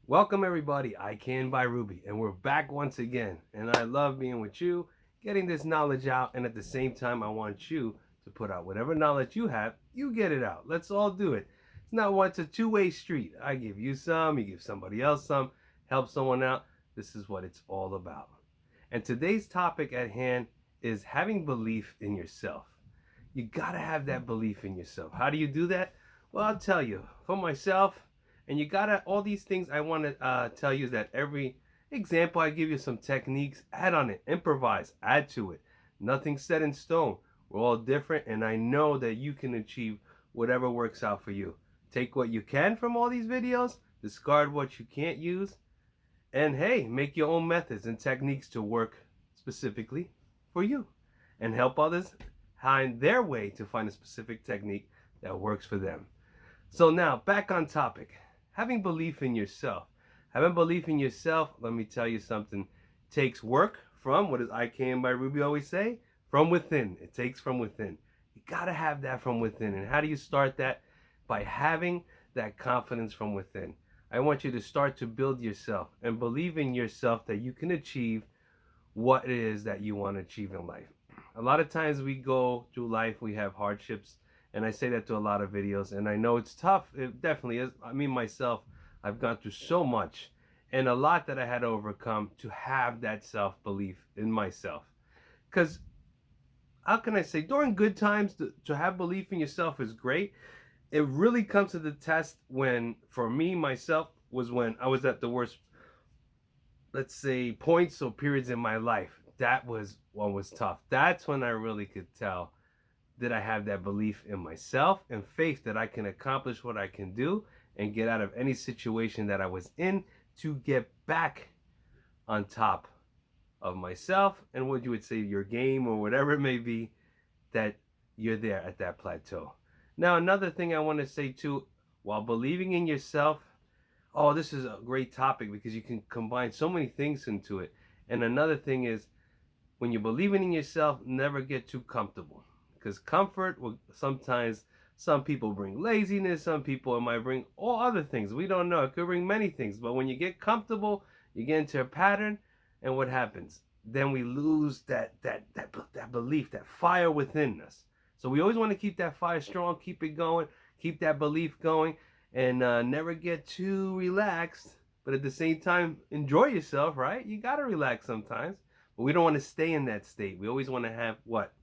Welcome everybody, I Can by Rubey, and we're back once again. And I love being with you, getting this knowledge out, and at the same time I want you to put out whatever knowledge you have, you get it out. Let's all do it. It's not one, it's a two-way street. I give you some, you give somebody else some, help someone out. This is what it's all about. And today's topic at hand is having belief in yourself. You gotta have that belief in yourself. How do you do that? Well, I'll tell you. For myself, and you gotta, all these things I want to tell you is that every example I give you some techniques, add on it, improvise, add to it. Nothing set in stone. We're all different, and I know that you can achieve whatever works out for you. Take what you can from all these videos, discard what you can't use, and hey, make your own methods and techniques to work specifically for you and help others find their way to find a specific technique that works for them. So now, back on topic. Having belief in yourself. Having belief in yourself, let me tell you something, takes work from, what does I Can by Rubey always say? From within. It takes from within. You gotta have that from within. And how do you start that? By having that confidence from within. I want you to start to build yourself and believe in yourself that you can achieve what it is that you want to achieve in life. A lot of times we go through life, we have hardships, and I say that to a lot of videos, and I know it's tough. It definitely is. I mean, myself, I've gone through so much and a lot that I had to overcome to have that self-belief in myself. Because how can I say, during good times, to have belief in yourself is great. It really comes to the test when, for me, myself, was when I was at the worst, let's say, points or periods in my life. That was what was tough. That's when I really could tell that I have that belief in myself and faith that I can accomplish what I can do and get out of any situation that I was in to get back on top of myself and what you would say your game or whatever it may be, that you're there at that plateau. Now, another thing I want to say too, while believing in yourself, oh, this is a great topic because you can combine so many things into it. And another thing is, when you're believing in yourself, never get too comfortable, because comfort will sometimes, some people bring laziness, some people it might bring all other things. We don't know. It could bring many things. But when you get comfortable, you get into a pattern, and what happens? Then we lose that belief, that fire within us. So we always want to keep that fire strong, keep it going, keep that belief going, and never get too relaxed. But at the same time, enjoy yourself, right? You got to relax sometimes. But we don't want to stay in that state. We always want to have what?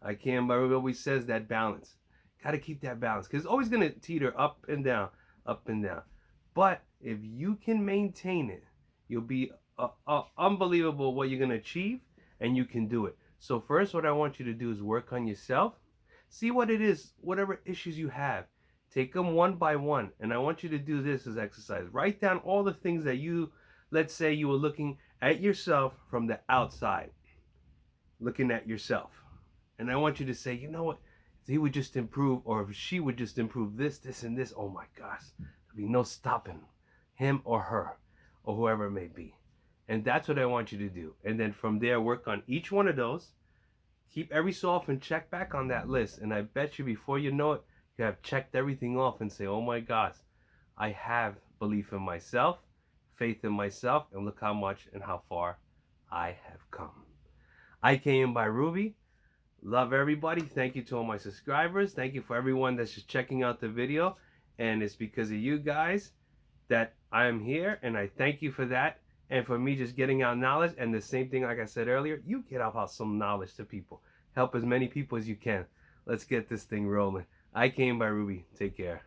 I Can by Rubey always says, that balance. Got to keep that balance because it's always going to teeter up and down, up and down. But if you can maintain it, you'll be unbelievable what you're going to achieve, and you can do it. So first, what I want you to do is work on yourself. See what it is, whatever issues you have. Take them one by one. And I want you to do this as exercise. Write down all the things that you, let's say you were looking at yourself from the outside, looking at yourself. And I want you to say, you know what, if he would just improve, or if she would just improve this, this, and this, oh my gosh, there'd be no stopping him or her or whoever it may be. And that's what I want you to do. And then from there, work on each one of those. Keep every so often, check back on that list. And I bet you before you know it, you have checked everything off and say, oh my gosh, I have belief in myself, faith in myself, and look how much and how far I have come. I Can by Rubey. Love everybody. Thank you to all my subscribers. Thank you for everyone that's just checking out the video. And it's because of you guys that I am here, and I thank you for that. And for me just getting out knowledge, and the same thing like I said earlier, you get out some knowledge to people. Help as many people as you can. Let's get this thing rolling. I Can by Rubey. Take care.